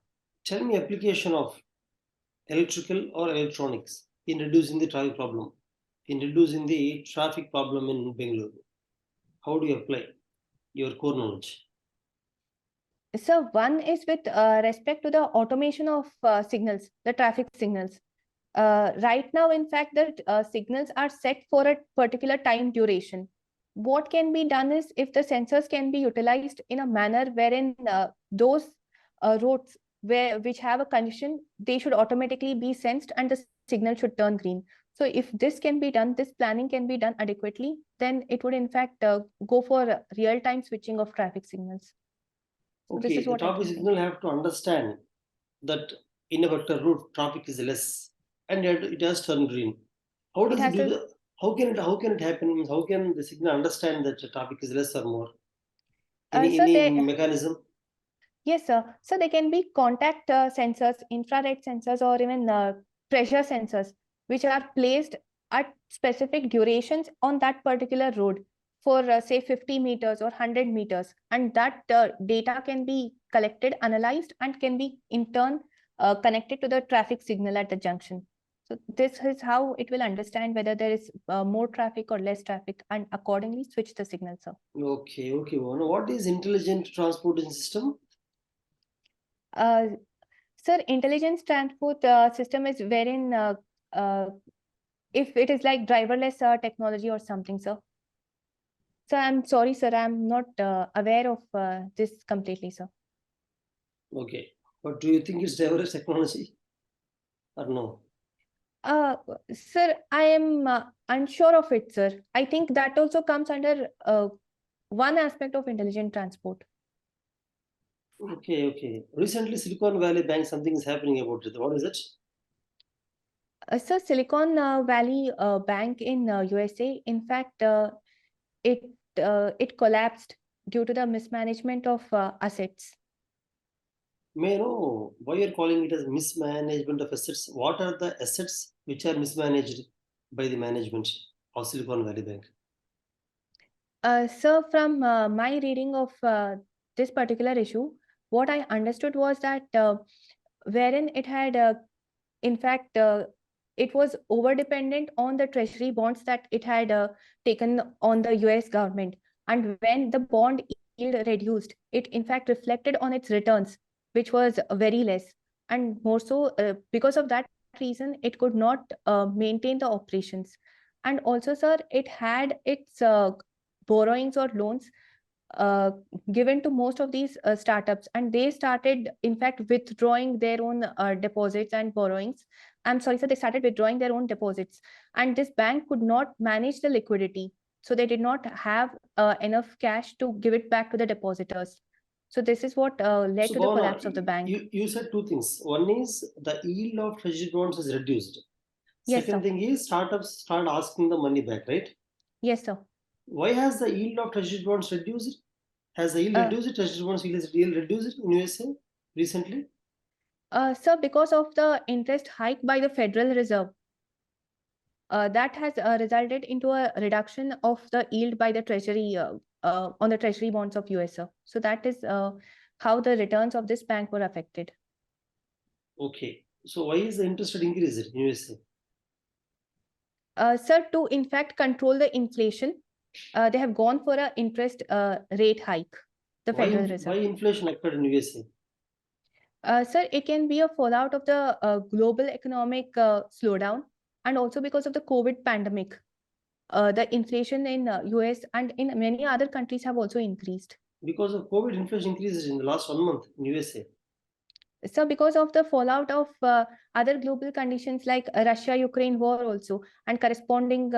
Tell me application of electrical or electronics in reducing the traffic problem, in reducing the traffic problem in Bengaluru. How do you apply your core knowledge? So one is with respect to the automation of signals, the traffic signals. Right now, in fact, the signals are set for a particular time duration. What can be done is if the sensors can be utilized in a manner wherein those roads which have a condition, they should automatically be sensed and the signal should turn green. So if this can be done, this planning can be done adequately, then it would in fact go for real-time switching of traffic signals. So Okay, the traffic signal have to understand that in a vector route traffic is less and it has turned green. How does it has do to- the? How can it happen? How can the signal understand that the traffic is less or more? so Any mechanism? Yes, sir. So they can be contact sensors, infrared sensors, or even pressure sensors, which are placed at specific durations on that particular road for say 50 meters or 100 meters. And that data can be collected, analyzed, and can be in turn connected to the traffic signal at the junction. So this is how it will understand whether there is more traffic or less traffic, and accordingly switch the signal, sir. Okay, okay. What is intelligent transportation system? Sir, intelligence transport system is wherein if it is like driverless technology or something, sir. So I'm sorry, sir, I'm not aware of this completely, sir. Okay, but do you think it's driverless technology or no? Sir, I am unsure of it, sir. I think that also comes under one aspect of intelligent transport. Okay, okay. Recently, Silicon Valley Bank, something is happening about it. What is it? Sir, Silicon Valley Bank in USA, in fact, it collapsed due to the mismanagement of assets. May I know why you're calling it as mismanagement of assets? What are the assets which are mismanaged by the management of Silicon Valley Bank? Sir, from my reading of this particular issue, what I understood was that wherein it had, in fact, it was over dependent on the treasury bonds that it had taken on the US government. And when the bond yield reduced, it in fact reflected on its returns, which was very less. And more so, because of that reason, it could not maintain the operations. And also, sir, it had its borrowings or loans given to most of these startups, and they started in fact withdrawing their own deposits and borrowings. I'm sorry, sir, they started withdrawing their own deposits, and this bank could not manage the liquidity, so they did not have enough cash to give it back to the depositors. So this is what led So, to the Bhavana, collapse of the bank. You said two things. One is the yield of treasury bonds is reduced. Yes, Second sir. thing is startups start asking the money back, right? Yes, sir. Why has the yield of treasury bonds reduced? Has the yield reduced? Treasury bonds yield reduced in USA recently? Sir, because of the interest hike by the Federal Reserve, that has resulted into a reduction of the yield by the treasury on the treasury bonds of US, sir. So that is how the returns of this bank were affected. Okay. So why is the interest rate increased in USA? Sir, to in fact control the inflation, they have gone for an interest rate hike, the Federal Reserve. Why inflation occurred in USA? Sir, it can be a fallout of the global economic slowdown, and also because of the COVID pandemic. The inflation in US and in many other countries have also increased. Because of COVID, inflation increases in the last 1 month in USA. So because of the fallout of other global conditions like Russia-Ukraine war also, and corresponding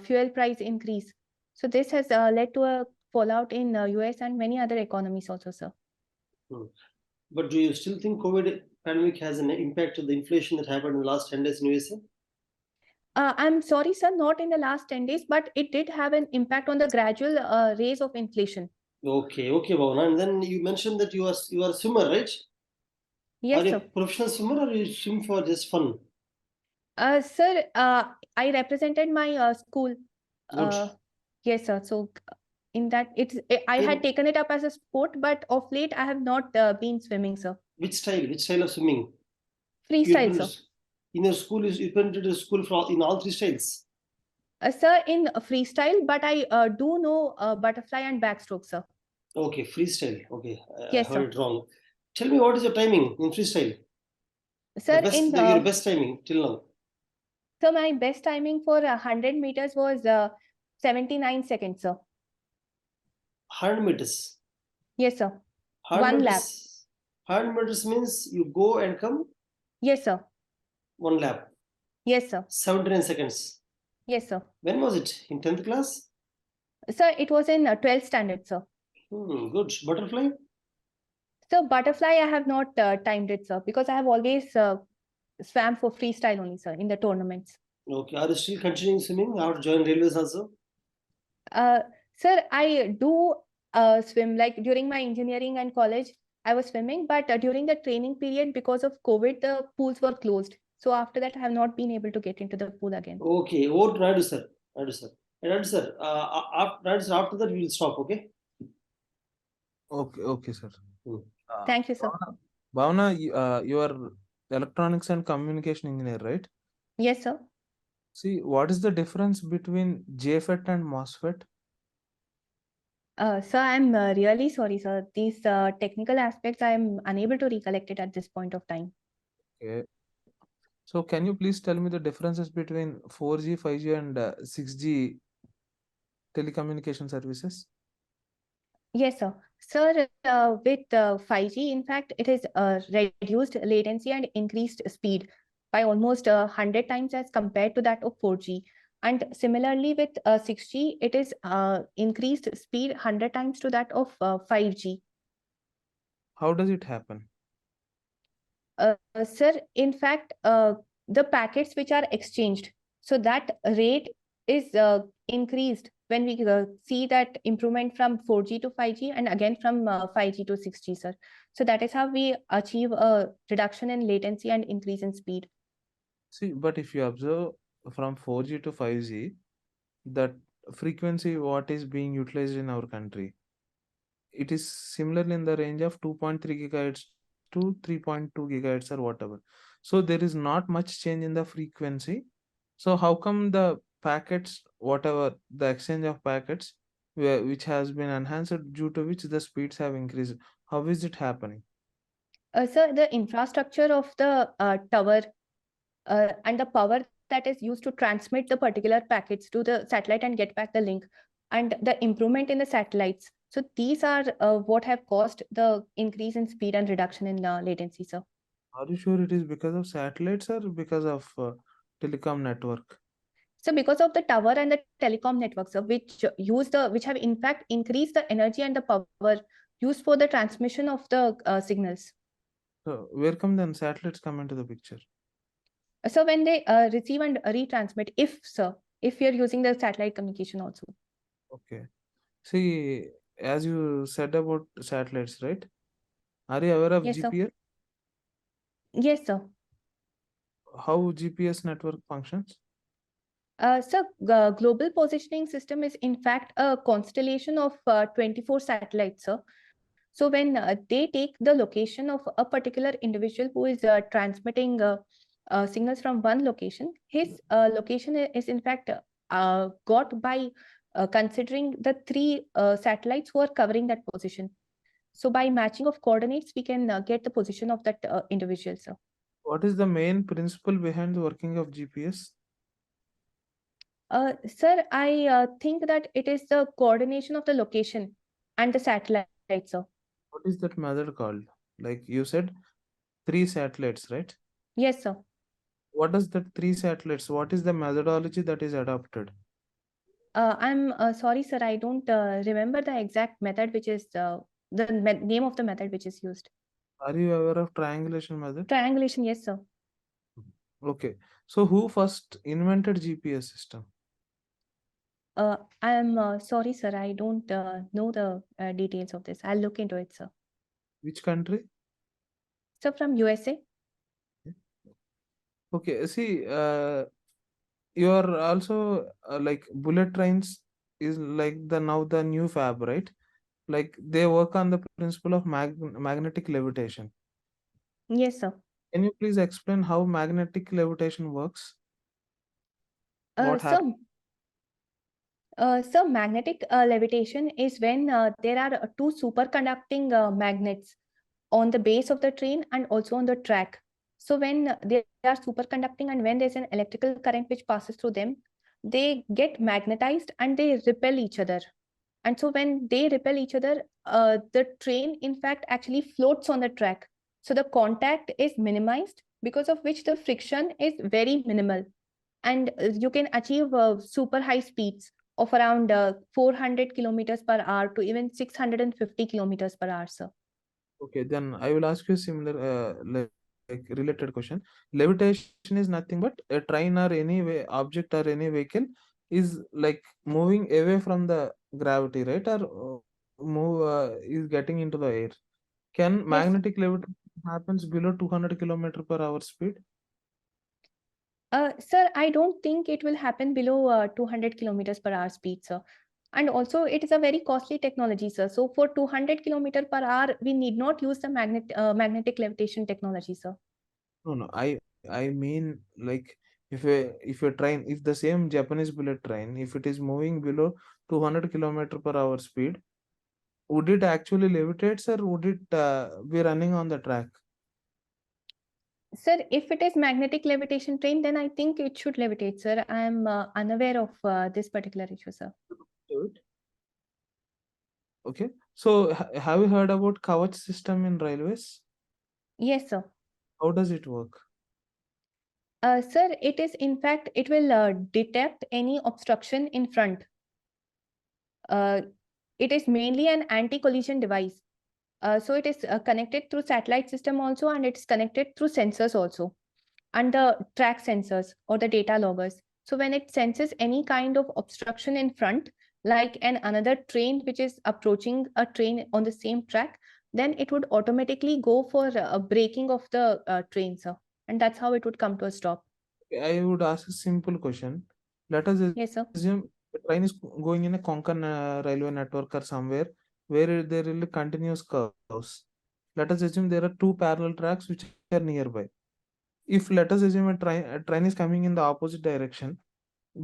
fuel price increase. So this has led to a fallout in US and many other economies also, sir. But do you still think COVID pandemic has an impact on the inflation that happened in the last 10 days in USA? I'm sorry, sir, not in the last 10 days, but it did have an impact on the gradual rise of inflation. Okay, Bhavana. And then you mentioned that you are a swimmer, right? Yes, are you sir. a professional swimmer or you swim for just fun? Sir, I represented my school. Good. Yes, sir. So in that, I had taken it up as a sport, but of late I have not been swimming, sir. Which style of swimming? Freestyle, sir. In your school, you went to the school for in all three styles? Sir, in freestyle, but I do know butterfly and backstroke, sir. Okay, freestyle. Okay, Yes, I heard sir. it wrong. Tell me, what is your timing in freestyle? Sir, your best timing till now. So my best timing for 100 meters was 79 seconds, sir. 100 meters? Yes, sir. 100 1 lap. 100 meters means you go and come? Yes, sir. 1 lap? Yes, sir. 79 seconds? Yes, sir. When was it? In 10th class? Sir, it was in 12th standard, sir. Good. Butterfly? So butterfly, I have not timed it, sir, because I have always swam for freestyle only, sir, in the tournaments. Okay. Are you still continuing swimming after joining railways also? Sir, I do swim, like during my engineering and college, I was swimming, but during the training period, because of COVID, the pools were closed. So after that, I have not been able to get into the pool again. Okay. Over to Naidu sir. Naidu sir. Naidu sir. Naidu sir, after that we will stop. Okay. Okay, sir. Hmm. Thank you, sir. Bhavana, you are electronics and communication engineer, right? Yes, sir. See, what is the difference between JFET and MOSFET? Sir, I'm really sorry, sir. These technical aspects, I'm unable to recollect it at this point of time. Okay. So can you please tell me the differences between 4G, 5G and 6G telecommunication services? Yes, sir. Sir, with 5G, in fact, it is reduced latency and increased speed by almost 100 times as compared to that of 4G. And similarly with 6G, it is increased speed 100 times to that of 5G. How does it happen? Sir, in fact, the packets which are exchanged, so that rate is increased when we see that improvement from 4G to 5G and again from 5G to 6G, sir. So that is how we achieve a reduction in latency and increase in speed. See, but if you observe from 4G to 5G, that frequency what is being utilized in our country, it is similarly in the range of 2.3 gigahertz to 3.2 gigahertz or whatever. So there is not much change in the frequency. So how come the packets, whatever the exchange of packets, which has been enhanced due to which the speeds have increased? How is it happening? Sir, the infrastructure of the tower and the power that is used to transmit the particular packets to the satellite and get back the link, and the improvement in the satellites. So these are what have caused the increase in speed and reduction in latency, sir. Are you sure it is because of satellites or because of telecom network? So because of the tower and the telecom networks, which have in fact increased the energy and the power used for the transmission of the signals. So where come then satellites come into the picture? So when they receive and retransmit, if you're using the satellite communication also. Okay. See, as you said about satellites, right? Are you aware of Yes, sir. GPS? Yes, sir. How GPS network functions? So global positioning system is in fact a constellation of 24 satellites, sir. So when they take the location of a particular individual who is transmitting signals from one location, his location is in fact got by considering the three satellites who are covering that position. So by matching of coordinates, we can get the position of that individual, sir. What is the main principle behind the working of GPS? Sir, I think that it is the coordination of the location and the satellite, sir. What is that method called? Like you said, 3 satellites, right? Yes, sir. What is that 3 satellites? What is the methodology that is adopted? I'm sorry, sir. I don't remember the exact method, which is the name of the method which is used. Are you aware of triangulation method? Triangulation, yes, sir. Okay. So who first invented GPS system? I'm sorry, sir. I don't know the details of this. I'll look into it, sir. Which country? So from USA? Okay. See, you are also like bullet trains is like now the new fab, right? Like they work on the principle of magnetic levitation. Yes, sir. Can you please explain how magnetic levitation works? What happens? So magnetic levitation is when there are two superconducting magnets on the base of the train and also on the track. So when they are superconducting and when there's an electrical current which passes through them, they get magnetized and they repel each other. And so when they repel each other, the train in fact actually floats on the track. So the contact is minimized, because of which the friction is very minimal. And you can achieve super high speeds of around 400 kilometers per hour to even 650 kilometers per hour, sir. Okay, then I will ask you a similar, like related question. Levitation is nothing but a train or any way object or any vehicle is like moving away from the gravity, right? Or is getting into the air. Can Yes. magnetic levitation happens below 200 km/h speed? Sir, I don't think it will happen below 200 kilometers per hour speed, sir. And also, it is a very costly technology, sir. So for 200 kilometer per hour, we need not use the magnetic levitation technology, sir. No, I mean like if a train, if the same Japanese bullet train, if it is moving below 200 km/h speed, would it actually levitate, or would it be running on the track? Sir, if it is magnetic levitation train, then I think it should levitate, sir. I am unaware of this particular issue, sir. Good. Okay. So have you heard about Kavach system in railways? Yes, sir. How does it work? Sir, it is in fact, it will detect any obstruction in front. It is mainly an anti-collision device. So it is connected through satellite system also, and it's connected through sensors also, and the track sensors or the data loggers. So when it senses any kind of obstruction in front, like another train which is approaching a train on the same track, then it would automatically go for a braking of the train, sir. And that's how it would come to a stop. I would ask a simple question. Let us Yes, sir. assume the train is going in a Konkan railway network or somewhere where there will be continuous curves. Let us assume there are two parallel tracks which are nearby. If let us assume a train is coming in the opposite direction,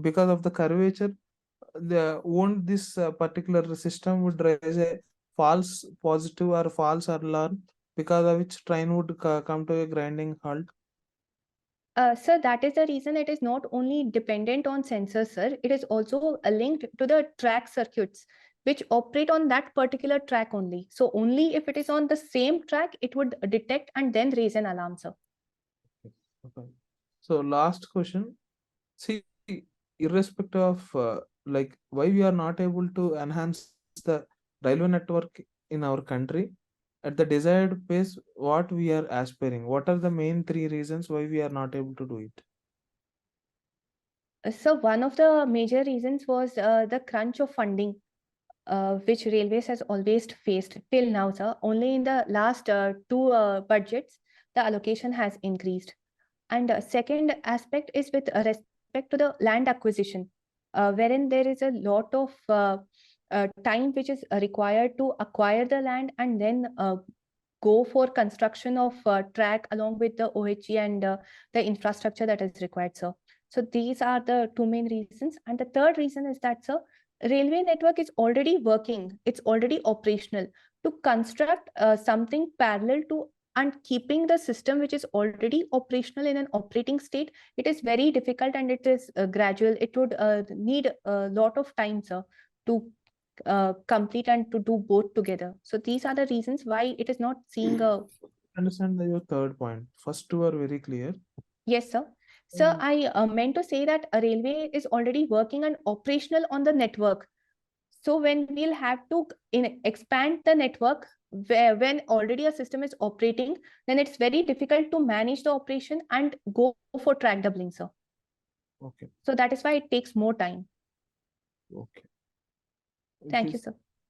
because of the curvature, won't this particular system would raise a false positive or false alarm, because of which train would come to a grinding halt? Sir, that is the reason it is not only dependent on sensors, sir. It is also linked to the track circuits, which operate on that particular track only. So only if it is on the same track, it would detect and then raise an alarm, sir. Okay. So last question. See, irrespective of like why we are not able to enhance the railway network in our country at the desired pace, what we are aspiring, what are the main three reasons why we are not able to do it? So one of the major reasons was the crunch of funding, which railways has always faced till now, sir. Only in the last two budgets, the allocation has increased. And second aspect is with respect to the land acquisition, wherein there is a lot of time which is required to acquire the land and then go for construction of track along with the OHE and the infrastructure that is required, sir. So these are the two main reasons. And the third reason is that, sir, railway network is already working. It's already operational. To construct something parallel to and keeping the system which is already operational in an operating state, it is very difficult and it is gradual. It would need a lot of time, sir, to complete and to do both together. So these are the reasons why it is not seeing a. Understand your third point. First two are very clear. Yes, sir. Sir, I meant to say that a railway is already working and operational on the network. So when we'll have to expand the network, when already a system is operating, then it's very difficult to manage the operation and go for track doubling, sir. Okay. So that is why it takes more time. Okay. Thank you, sir.